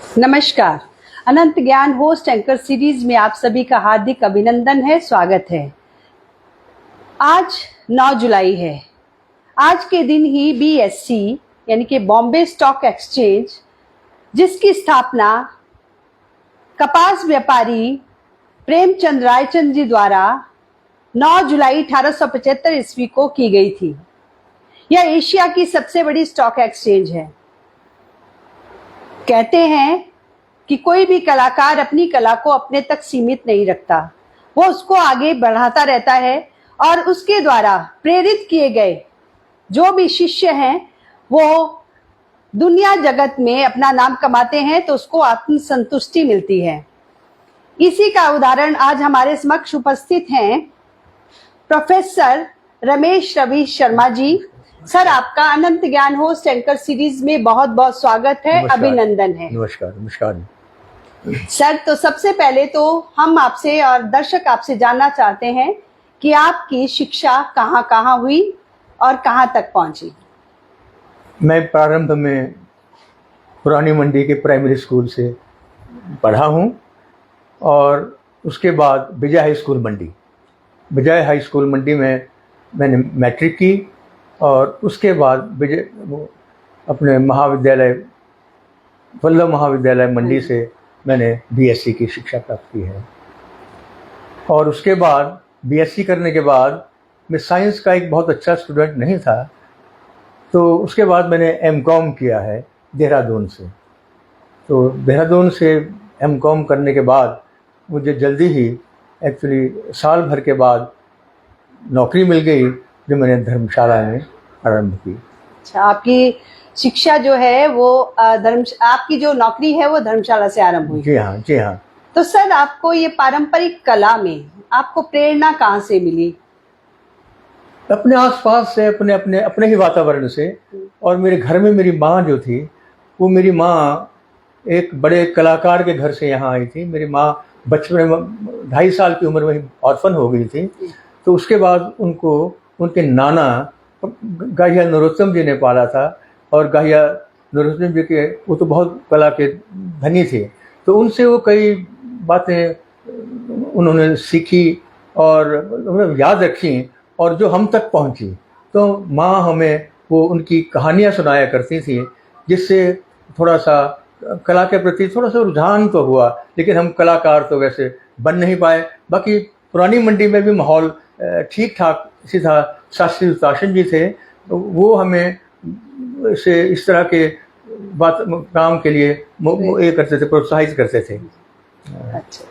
नमस्कार। अनंत ज्ञान host anchor series में आप सभी का हार्दिक अभिनंदन है, स्वागत है। आज 9 जुलाई है। आज के दिन ही बीएससी यानी कि बॉम्बे स्टॉक एक्सचेंज, जिसकी स्थापना कपास व्यापारी प्रेमचंद रायचंद जी द्वारा 9 जुलाई 1875 ईस्वी को की गई थी। यह एशिया की सबसे बड़ी स्टॉक एक्सचेंज है। कहते हैं कि कोई भी कलाकार अपनी कला को अपने तक सीमित नहीं रखता, वो उसको आगे बढ़ाता रहता है और उसके द्वारा प्रेरित किए गए जो भी शिष्य हैं वो दुनिया जगत में अपना नाम कमाते हैं, तो उसको आत्मसंतुष्टि मिलती है। इसी का उदाहरण आज हमारे समक्ष उपस्थित हैं प्रोफेसर रमेश रवि शर्मा जी। सर, आपका अनंत ज्ञान होस्ट एंकर सीरीज में बहुत बहुत स्वागत है, अभिनंदन है। नमस्कार। नमस्कार सर, तो सबसे पहले तो हम आपसे और दर्शक आपसे जानना चाहते हैं कि आपकी शिक्षा कहाँ कहाँ हुई और कहाँ तक पहुंची। मैं प्रारंभ में पुरानी मंडी के प्राइमरी स्कूल से पढ़ा हूँ और उसके बाद विजय हाई स्कूल मंडी में मैंने मैट्रिक की और उसके बाद अपने महाविद्यालय वल्लभ महाविद्यालय मंडी से मैंने बीएससी की शिक्षा प्राप्त की है। और उसके बाद बीएससी करने के बाद मैं साइंस का एक बहुत अच्छा स्टूडेंट नहीं था, तो उसके बाद मैंने एमकॉम किया है देहरादून से। तो देहरादून से एमकॉम करने के बाद मुझे जल्दी ही एक्चुअली साल भर के बाद नौकरी मिल गई, जो मैंने धर्मशाला में आरंभ की। अच्छा, आपकी शिक्षा जो है वो आपकी जो नौकरी है वो धर्मशाला से आरंभ हुई? जी हाँ, जी हाँ। तो सर, आपको ये पारंपरिक कला में आपको प्रेरणा कहाँ से मिली? अपने आसपास से, अपने ही वातावरण से। और मेरे घर में मेरी माँ जो थी, वो मेरी माँ एक बड़े कलाकार के घर से यहाँ आई थी। मेरी माँ बचपन में 2.5 साल की उम्र में ऑर्फन हो गई थी। तो उसके बाद उनको उनके नाना गाहिया नरोत्तम जी ने पाला था, और गाहिया नरोत्तम जी के वो तो बहुत कला के धनी थे। तो उनसे वो कई बातें उन्होंने सीखी और उन्होंने याद रखी और जो हम तक पहुंची। तो माँ हमें वो उनकी कहानियाँ सुनाया करती थी, जिससे थोड़ा सा कला के प्रति थोड़ा सा रुझान तो हुआ, लेकिन हम कलाकार तो वैसे बन नहीं पाए। बाकी पुरानी मंडी में भी माहौल ठीक ठाक इसी था। शास्त्री उत्ताशन जी थे, तो वो हमें से इस तरह के काम के लिए ये करते थे, प्रोत्साहित करते थे। अच्छा,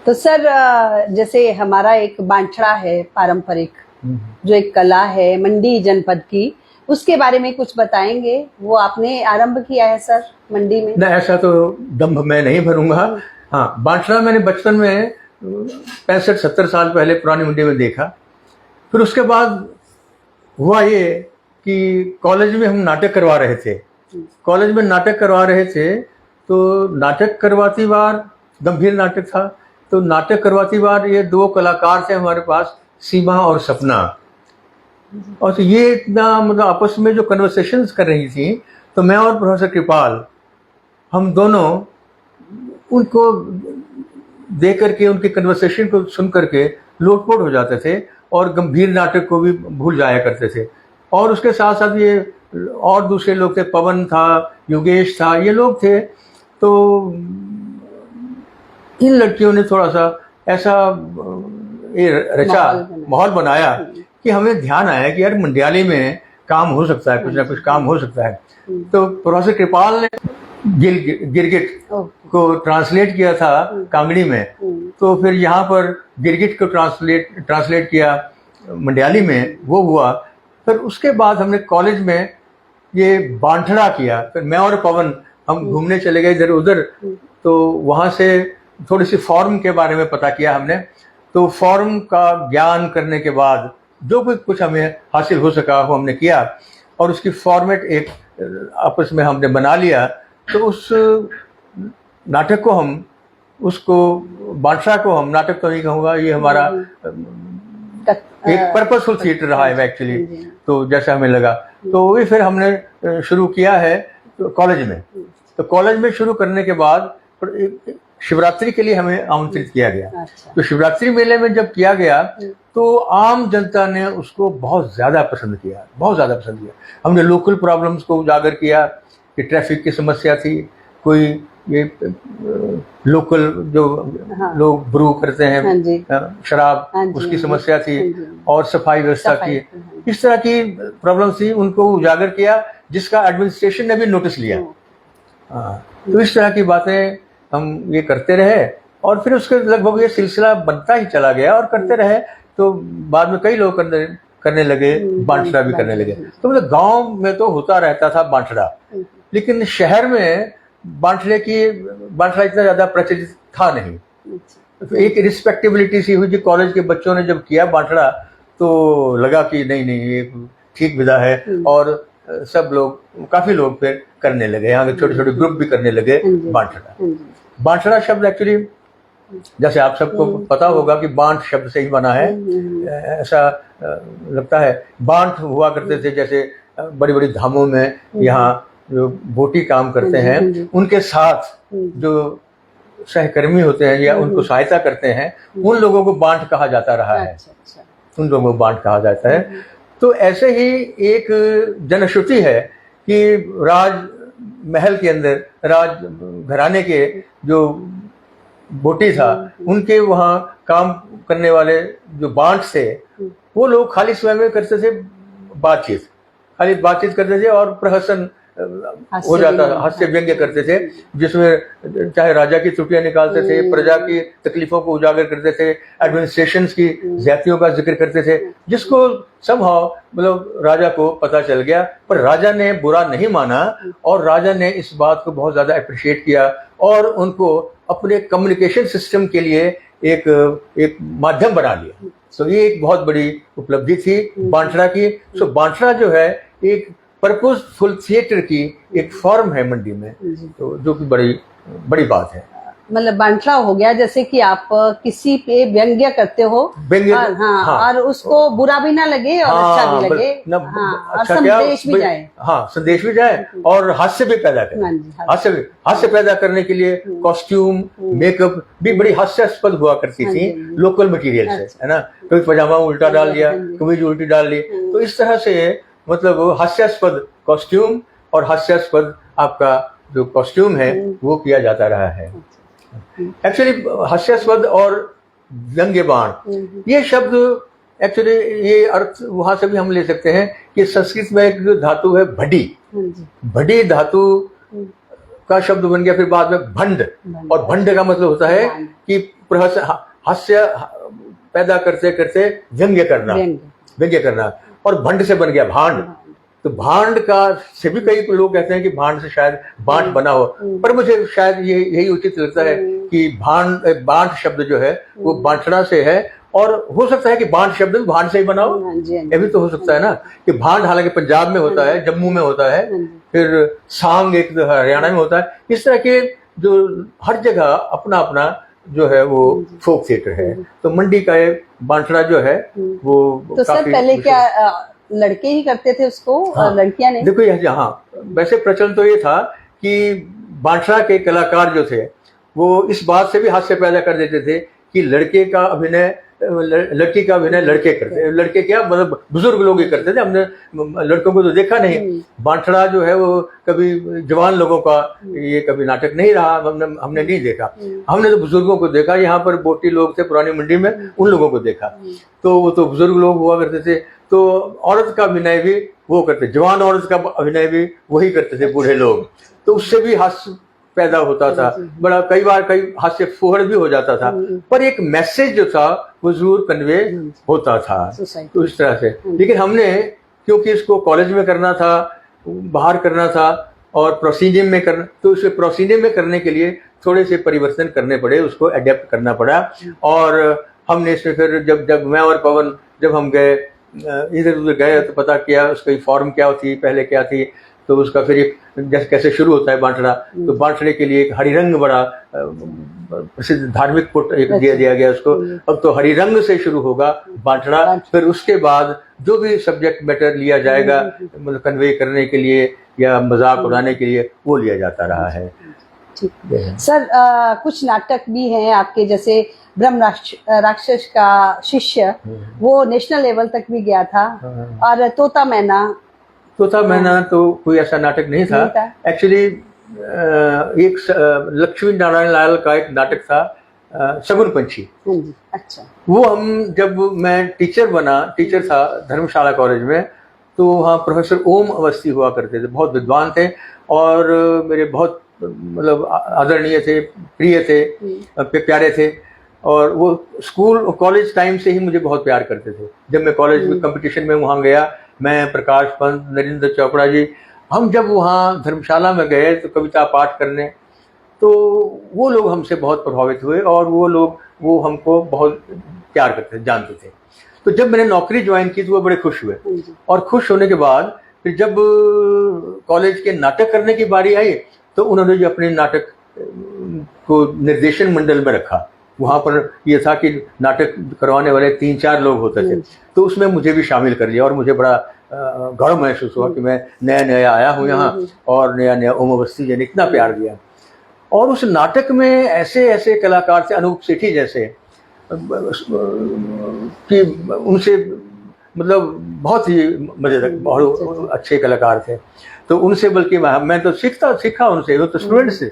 तो सर जैसे हमारा एक बांछड़ा है पारंपरिक, जो एक कला है मंडी जनपद की, उसके बारे में कुछ बताएंगे? वो आपने आरंभ किया है सर मंडी में? नहीं, ऐसा तो दम्भ मैं नहीं भरूंगा। हाँ, बांछड़ा मैंने बचपन में 65-70 साल पहले पुरानी मंडी में देखा। फिर उसके बाद हुआ ये कि कॉलेज में हम नाटक करवा रहे थे। तो नाटक करवाती बार गंभीर नाटक था। तो नाटक करवाती बार ये 2 कलाकार थे हमारे पास, सीमा और सपना। और तो ये इतना मतलब आपस में जो कन्वर्सेशंस कर रही थी, तो मैं और प्रोफेसर कृपाल, हम दोनों उनको देख करके, उनके कन्वर्सेशन को सुन करके लोटपोट हो जाते थे और गंभीर नाटक को भी भूल जाया करते थे। और उसके साथ साथ ये और दूसरे लोग थे, पवन था, योगेश था, ये लोग थे। तो इन लड़कियों ने थोड़ा सा ऐसा ये माहौल बनाया कि हमें ध्यान आया कि यार मंडियाली में काम हो सकता है, कुछ ना कुछ काम हो सकता है। तो प्रोफेसर कृपाल ने गिरगिट को ट्रांसलेट किया था कांगड़ी में। तो फिर यहाँ पर गिरगिट को ट्रांसलेट किया मंडियाली में, वो हुआ। फिर उसके बाद हमने कॉलेज में ये बांछड़ा किया। फिर मैं और पवन हम घूमने चले गए इधर उधर। तो वहाँ से थोड़ी सी फॉर्म के बारे में पता किया हमने। तो फॉर्म का ज्ञान करने के बाद जो कुछ हमें हासिल हो सका वो हमने किया, और उसकी फॉर्मेट एक आपस में हमने बना लिया। तो उस नाटक को हम, उसको बादशाह को हम, नाटक तो नहीं कहूँगा, ये हमारा एक पर्पसफुल थिएटर रहा है एक्चुअली। तो जैसा हमें लगा, तो वही फिर हमने शुरू किया है कॉलेज में। तो कॉलेज में शुरू करने के बाद शिवरात्रि के लिए हमें आमंत्रित किया गया। अच्छा। तो शिवरात्रि मेले में जब किया गया तो आम जनता ने उसको बहुत ज़्यादा पसंद किया, बहुत ज़्यादा पसंद किया। हमने लोकल प्रॉब्लम्स को उजागर किया कि ट्रैफिक की समस्या थी, कोई ये लोकल जो लोग ब्रू करते हैं शराब, उसकी समस्या थी, और सफाई व्यवस्था की, इस तरह की प्रॉब्लम्स थी, उनको उजागर किया, जिसका एडमिनिस्ट्रेशन ने भी नोटिस लिया। तो इस तरह की बातें हम ये करते रहे, और फिर उसके लगभग ये सिलसिला बनता ही चला गया, और करते रहे तो बाद में कई लोग करने लगे, बांटड़ा भी करने लगे। तो मतलब गांव में तो होता रहता था बांटड़ा, लेकिन शहर में बांटड़े इतना ज्यादा प्रचलित था नहीं। तो एक रिस्पेक्टेबिलिटी सी हुई, कॉलेज के बच्चों ने जब किया बांटड़ा तो लगा कि नहीं ये ठीक विधा है, और सब लोग, काफी लोग फिर करने लगे, यहाँ के छोटे छोटे ग्रुप भी करने लगे बांटड़ा। बांटड़ा शब्द एक्चुअली जैसे आप सबको पता होगा कि बांट शब्द से ही बना है, ऐसा लगता है। बांट हुआ करते थे, जैसे बड़ी बड़ी धामों में यहाँ जो बोटी काम करते हैं, उनके साथ जो सहकर्मी होते हैं या उनको सहायता करते हैं, उन लोगों को बांट कहा जाता रहा है। उन लोगों को बांट कहा जाता है। तो ऐसे ही एक जनश्रुति है कि राज महल के अंदर, राज घराने के जो बोटी था, उनके वहाँ काम करने वाले जो बांट थे, वो लोग खाली समय में करते थे बातचीत, खाली बातचीत करते थे, और प्रहसन हो जाता था, हास्य व्यंग्य करते थे, जिसमें चाहे राजा की त्रुटियां निकालते थे, प्रजा की तकलीफों को उजागर करते थे, एडमिनिस्ट्रेशन की ज्यादतियों का जिक्र करते थे, जिसको समहाउ मतलब राजा को पता चल गया। पर राजा ने बुरा नहीं माना, और राजा ने इस बात को बहुत ज्यादा अप्रिशिएट किया, और उनको अपने कम्युनिकेशन सिस्टम के लिए एक माध्यम बना लिया। तो ये एक बहुत बड़ी उपलब्धि थी बांटड़ा की। सो बांटड़ा जो है एक पर्पसफुल थिएटर की एक फॉर्म है मंडी में, तो जो कि बड़ी बात है। मतलब बांटड़ा हो गया जैसे कि आप किसी पे व्यंग्य करते हो, और उसको बुरा भी ना लगे और अच्छा भी लगे, और संदेश भी जाए, संदेश भी जाए, और हास्य भी पैदा करे। हास्य पैदा करने के लिए कॉस्ट्यूम, मेकअप भी बड़ी हास्यास्पद हुआ करती थी, लोकल मटेरियल से, है ना। कभी पजामा उल्टा डाल लिया, कमीज उल्टी डाल ली, तो इस तरह से मतलब हास्यास्पद कॉस्ट्यूम और हास्यास्पद आपका जो कॉस्ट्यूम है वो किया जाता रहा है। एक्चुअली हास्यास्पद और व्यंग्य बाण, ये शब्द एक्चुअली ये अर्थ वहां से भी हम ले सकते हैं कि संस्कृत में एक धातु है भडी, भडी धातु का शब्द बन गया फिर बाद में भंड, और भंड का मतलब होता है कि हास्य पैदा करते करते व्यंग्य करना, और भंड से बन गया भांड। तो भांड का से भी कई लोग कहते हैं कि भांड से शायद बांट बना हो, पर मुझे शायद यही उचित लगता है कि बांट शब्द जो है वो बांटना से है, और हो सकता है कि बांट शब्द भी भांड से ही बना हो, ये भी तो हो सकता है ना, कि भांड हालांकि पंजाब में होता है, जम्मू में होता है, फिर सांग एक हरियाणा में होता है। इस तरह के जो हर जगह अपना अपना जो है वो फोक थिएटर है। तो मंडी का ये बांटड़ा जो है वो तो सर पहले क्या लड़के ही करते थे उसको, लड़कियां नहीं? देखो वैसे प्रचलन तो ये था कि बांटड़ा के कलाकार जो थे वो इस बात से भी हास्य पैदा कर देते थे कि लड़की का अभिनय लड़के करते, लड़के क्या मतलब बुजुर्ग लोग ही करते थे, हमने लड़कों को तो देखा नहीं। बांटड़ा जो है वो कभी जवान लोगों का ये कभी नाटक नहीं रहा, हमने नहीं देखा। हमने तो बुजुर्गों को देखा, यहाँ पर बोटी लोग थे पुरानी मंडी में, उन लोगों को देखा, तो वो तो बुजुर्ग लोग हुआ करते थे। तो औरत का अभिनय भी वो करते, जवान औरत का अभिनय भी वही करते थे बूढ़े लोग, तो उससे भी हास्य पैदा होता था, बड़ा कई हास्य फोहड़ भी हो जाता था, पर एक मैसेज जो था वो जरूर कन्वे होता था। तो इस तरह से, लेकिन हमने क्योंकि इसको कॉलेज में करना था, बाहर करना था, और प्रोसीनियम में करना, तो इसे प्रोसीनियम में करने के लिए थोड़े से परिवर्तन करने पड़े, उसको अडेप्ट करना पड़ा। और हमने इसमें फिर जब मैं और पवन जब हम गए इधर उधर गए तो पता किया उसकी फॉर्म क्या थी, पहले क्या थी, तो उसका फिर एक जैसे कैसे शुरू होता है बांटड़ा, तो बांटड़े के लिए एक हरिरंग बड़ा प्रसिद्ध धार्मिक पुट एक दिया गया उसको। अब तो हरिरंग से शुरू होगा बांटड़ा, फिर उसके बाद जो भी सब्जेक्ट मैटर लिया जाएगा मतलब कन्वे करने के लिए या मजाक उड़ाने के लिए वो लिया जाता रहा है। ठीक सर, कुछ नाटक भी हैं आपके, जैसे ब्रह्म राक्षस का शिष्य, वो नेशनल लेवल तक भी गया था, और तोता मैना तो कोई ऐसा नाटक नहीं था एक्चुअली। एक लक्ष्मी नारायण लाल का एक नाटक था शगुन पंछी। अच्छा। वो जब मैं टीचर था धर्मशाला कॉलेज में, तो वहाँ प्रोफेसर ओम अवस्थी हुआ करते थे, बहुत विद्वान थे और मेरे बहुत मतलब आदरणीय थे, प्रिय थे, प्यारे थे। और वो स्कूल कॉलेज टाइम से ही मुझे बहुत प्यार करते थे। जब मैं कॉलेज में कंपटीशन में वहाँ गया, मैं, प्रकाश पंत, नरेंद्र चोपड़ा जी, हम जब वहाँ धर्मशाला में गए तो कविता पाठ करने, तो वो लोग हमसे बहुत प्रभावित हुए और वो हमको बहुत प्यार करते थे, जानते थे। तो जब मैंने नौकरी ज्वाइन की तो वो बड़े खुश हुए, और खुश होने के बाद फिर जब कॉलेज के नाटक करने की बारी आई तो उन्होंने जो अपने नाटक को निर्देशन मंडल में रखा। वहाँ पर यह था कि नाटक करवाने वाले 3-4 लोग होते थे, तो उसमें मुझे भी शामिल कर लिया और मुझे बड़ा गर्व महसूस हुआ कि मैं नया आया हूँ यहाँ, और नया ओम अवस्थी जी ने इतना प्यार दिया। और उस नाटक में ऐसे कलाकार थे, अनूप सेठी जैसे, कि उनसे मतलब बहुत ही मजेदार, बहुत अच्छे कलाकार थे। तो उनसे बल्कि मैं तो सीखा उनसे, वो तो स्टूडेंट से।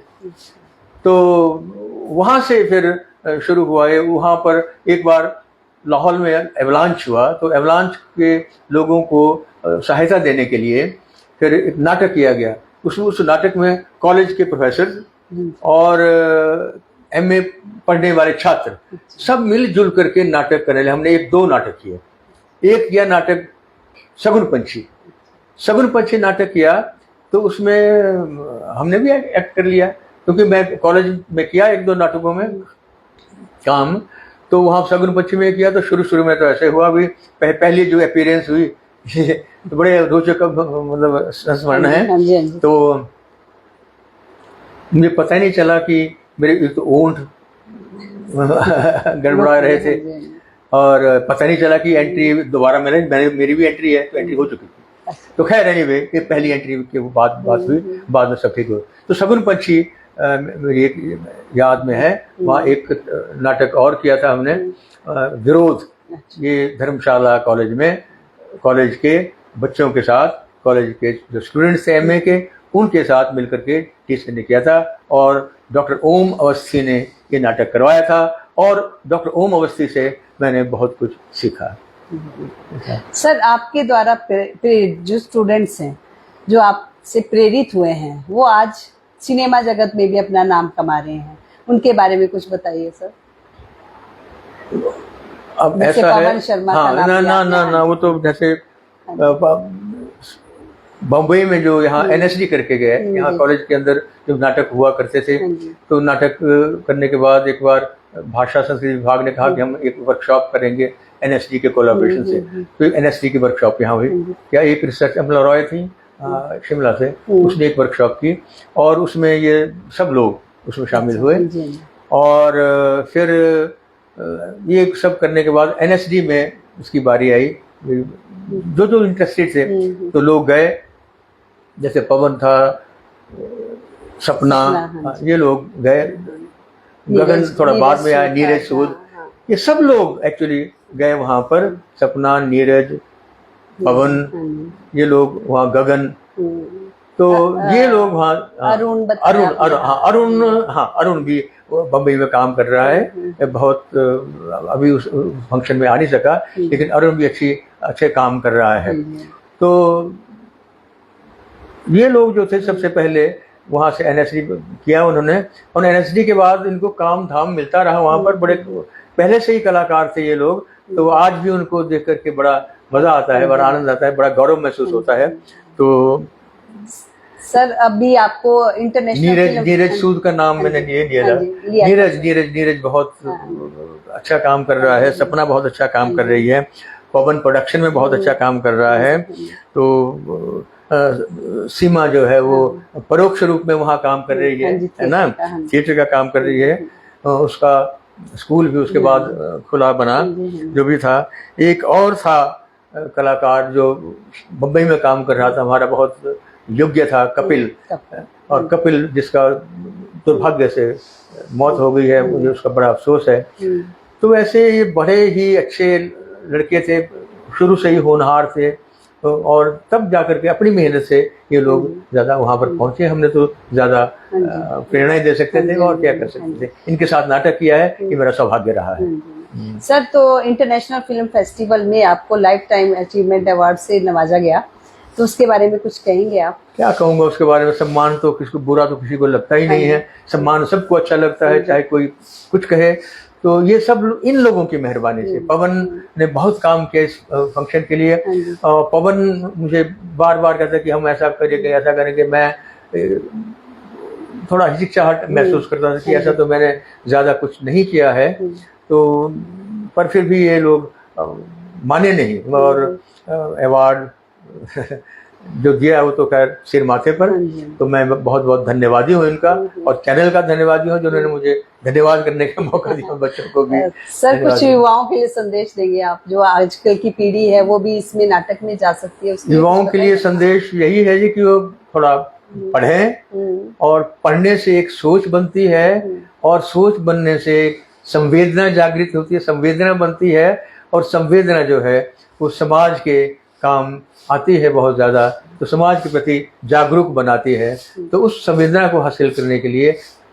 तो वहाँ से फिर शुरू हुआ है। वहाँ पर एक बार लाहौर में एवलांच हुआ, तो एवलांच के लोगों को सहायता देने के लिए फिर एक नाटक किया गया। उस नाटक में कॉलेज के प्रोफेसर और एमए पढ़ने वाले छात्र सब मिलजुल करके नाटक करने लगे। हमने 1-2 नाटक किए। एक किया नाटक शगुन पंछी नाटक किया, तो उसमें हमने भी एक्ट कर लिया, क्योंकि मैं कॉलेज में किया 1-2 नाटकों में काम। तो वहाँ शगुन पंछी में किया, तो शुरू में तो ऐसे हुआ भी, पहली जो अपीयरेंस हुई तो बड़े रोचक मतलब संस्मरण है। तो मुझे पता ही नहीं चला कि मेरे तो ओंठ गड़बड़ा रहे थे, और पता नहीं चला कि एंट्री दोबारा मेरी भी एंट्री है, तो एंट्री हो चुकी थी। तो खैर एनीवे, ये पहली एंट्री के बात हुई, बाद में सब ठीक हुआ। तो शगुन पंछी मेरी एक याद में है। वहाँ एक नाटक और किया था हमने, विरोध, ये धर्मशाला कॉलेज में, कॉलेज के बच्चों के साथ, कॉलेज के जो स्टूडेंट्स थे एमए के, उनके साथ मिलकर के टीचर ने किया था, और डॉक्टर ओम अवस्थी ने ये नाटक करवाया था, और डॉक्टर ओम अवस्थी से मैंने बहुत कुछ सीखा। सर, आपके द्वारा जो स्टूडेंट्स हैं, जो आपसे प्रेरित हुए हैं, वो आज सिनेमा जगत में भी अपना नाम कमा रहे हैं, उनके बारे में कुछ बताइए सर। अब ऐसा है, हाँ, ना, वो तो जैसे बम्बई में जो यहाँ एनएसडी करके गए, यहाँ कॉलेज के अंदर जब नाटक हुआ करते थे, तो नाटक करने के बाद एक बार भाषा संस्कृति विभाग ने कहा कि हम एक वर्कशॉप करेंगे एनएसडी के कोलैबोरेशन से। तो एनएसडी की वर्कशॉप यहाँ हुई। क्या एक रिसर्च अमला रॉय थी शिमला से, उसने एक वर्कशॉप की, और उसमें ये सब लोग उसमें शामिल हुए। और फिर ये सब करने के बाद एनएसडी में उसकी बारी आई, जो इंटरेस्टेड थे तो लोग गए, जैसे पवन था, सपना, ये लोग गए, गगन थोड़ा बाद में आया, नीरज सूद, ये सब लोग एक्चुअली गए वहाँ पर। सपना, नीरज, पवन, ये लोग वहाँ, गगन, तो ये लोग वहाँ, अरुण भी बम्बई में काम कर रहा है, बहुत अभी उस फंक्शन में आ नहीं सका, लेकिन अरुण भी अच्छे काम कर रहा है। तो ये लोग जो थे सबसे पहले वहाँ से एनएसडी किया उन्होंने, और एनएसडी के बाद इनको काम धाम मिलता रहा वहाँ पर। बड़े पहले से ही कलाकार थे ये लोग, तो आज भी उनको देख करके बड़ा मजा आता है, बड़ा आनंद आता है, बड़ा गौरव महसूस होता है। तो सर, अभी आपको इंटरनेशनल नीरज सूद का नाम मैंने लिया था। नीरज बहुत अच्छा काम कर रहा है, सपना बहुत अच्छा काम कर रही है, पवन प्रोडक्शन में बहुत अच्छा काम कर रहा है। तो सीमा जो है वो परोक्ष रूप में वहाँ काम कर रही है ना, थिएटर का काम कर रही है। उसका स्कूल भी उसके बाद खुला बना। जो भी था, एक और था कलाकार जो बम्बई में काम कर रहा था, हमारा बहुत योग्य था, कपिल। और कपिल जिसका दुर्भाग्य से मौत हो गई है, मुझे उसका बड़ा अफसोस है। तो वैसे ये बड़े ही अच्छे लड़के थे, शुरू से ही होनहार थे, और तब जाकर के अपनी मेहनत से ये लोग ज़्यादा वहाँ पर पहुँचे। हमने तो ज़्यादा प्रेरणाएं दे सकते थे और क्या कर सकते थे। इनके साथ नाटक किया है, ये मेरा सौभाग्य रहा है। सर, तो इंटरनेशनल फिल्म फेस्टिवल में आपको लाइफ टाइम अचीवमेंट अवार्ड से नवाजा गया, तो उसके बारे में कुछ कहेंगे आप? क्या कहूँगा उसके बारे में। सम्मान तो किसी को बुरा तो किसी को लगता ही नहीं है, सम्मान सबको अच्छा लगता है, चाहे कोई कुछ कहे। तो ये सब इन लोगों की मेहरबानी से। पवन ने बहुत काम किया इस फंक्शन के लिए। पवन मुझे बार बार कहता है कि हम ऐसा करेंगे, ऐसा करेंगे। मैं थोड़ा हिचकिचाहट महसूस करता था कि ऐसा तो मैंने ज़्यादा कुछ नहीं किया है। तो पर फिर भी ये लोग माने नहीं, और अवार्ड जो दिया है वो तो खैर सिर माथे पर। तो मैं बहुत बहुत धन्यवादी हूँ इनका, और चैनल का धन्यवादी हूँ जिन्होंने मुझे धन्यवाद करने का मौका दिया, बच्चों को भी। सर, कुछ युवाओं के लिए संदेश देंगे आप, जो आजकल की पीढ़ी है वो भी इसमें नाटक में जा सकती है? युवाओं के लिए संदेश यही है जी कि वो थोड़ा पढ़ें, और पढ़ने से एक सोच बनती है, और सोच बनने से एक संवेदना जागृत होती है, संवेदना बनती है, और संवेदना जो है वो समाज के काम आती है बहुत ज़्यादा, तो समाज के प्रति जागरूक बनाती है। तो उस संवेदना को हासिल करने के लिए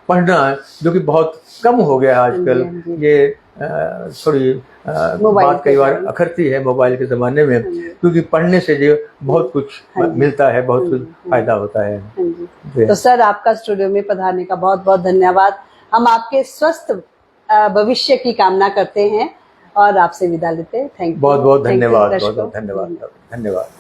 पढ़ना, जो कि बहुत कम हो गया आजकल, ये थोड़ी बात कई बार अखरती है मोबाइल के ज़माने में, क्योंकि पढ़ने से जो बहुत कुछ मिलता है, बहुत कुछ फायदा होता है। तो सर, आपका स्टूडियो में पधारने का बहुत बहुत धन्यवाद। हम आपके स्वस्थ भविष्य की कामना करते हैं और आपसे विदा लेते हैं। Thank you. बहुत बहुत धन्यवाद, बहुत बहुत धन्यवाद, धन्यवाद।